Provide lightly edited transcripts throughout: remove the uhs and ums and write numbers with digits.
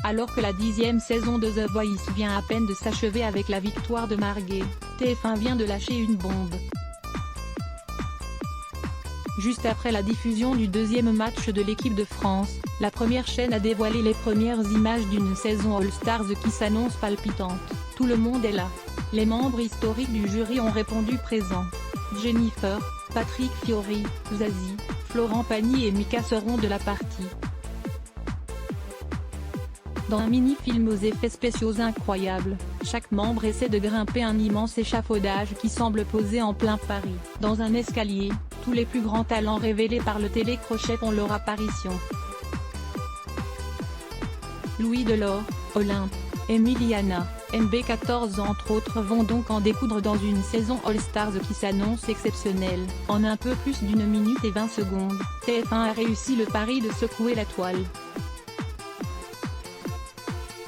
Alors que la 10e saison de The Voice vient à peine de s'achever avec la victoire de Marguerite, TF1 vient de lâcher une bombe. Juste après la diffusion du deuxième match de l'équipe de France, la première chaîne a dévoilé les premières images d'une saison All-Stars qui s'annonce palpitante. Tout le monde est là. Les membres historiques du jury ont répondu présents. Jennifer, Patrick Fiori, Zazie, Florent Pagny et Mika seront de la partie. Dans un mini-film aux effets spéciaux incroyables, chaque membre essaie de grimper un immense échafaudage qui semble posé en plein Paris. Dans un escalier, tous les plus grands talents révélés par le télécrochet font leur apparition. Louis Delort, Olympe, Emiliana, MB14 entre autres vont donc en découdre dans une saison All-Stars qui s'annonce exceptionnelle. En un peu plus d'1 minute et 20 secondes, TF1 a réussi le pari de secouer la toile.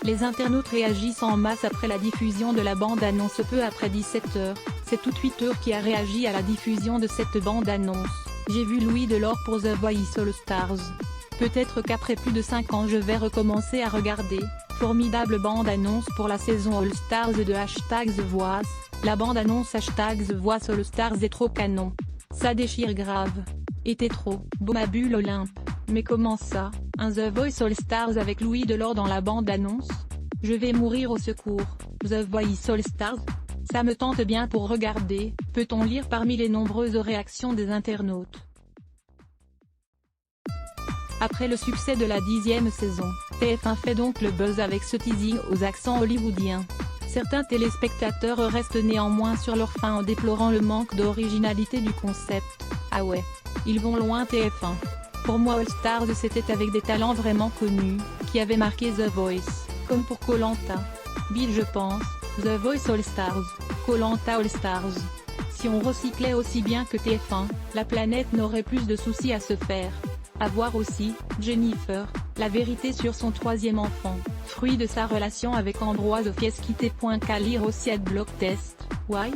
Les internautes réagissent en masse après la diffusion de la bande-annonce peu après 17h, c'est tout Twitter qui a réagi à la diffusion de cette bande-annonce. J'ai vu Louis Delort pour The Voice All Stars. Peut-être qu'après plus de 5 ans je vais recommencer à regarder. Formidable bande-annonce pour la saison All Stars de #The Voice, la bande-annonce #The Voice All Stars est trop canon. Ça déchire grave. Était trop beau ma bulle Olympe. Mais comment ça, un The Voice All Stars avec Louis Delort dans la bande-annonce? Je vais mourir au secours. The Voice All Stars? Ça me tente bien pour regarder, peut-on lire parmi les nombreuses réactions des internautes. Après le succès de la 10e saison, TF1 fait donc le buzz avec ce teasing aux accents hollywoodiens. Certains téléspectateurs restent néanmoins sur leur faim en déplorant le manque d'originalité du concept. Ah ouais, ils vont loin TF1. Pour moi All Stars c'était avec des talents vraiment connus, qui avaient marqué The Voice, comme pour Koh-Lanta. Bill je pense, The Voice All Stars, Koh-Lanta All Stars. Si on recyclait aussi bien que TF1, la planète n'aurait plus de soucis à se faire. À voir aussi, Jennifer, la vérité sur son 3e enfant, fruit de sa relation avec Ambroise Fiesquité. Qu'à lire aussi @blogtest. Why?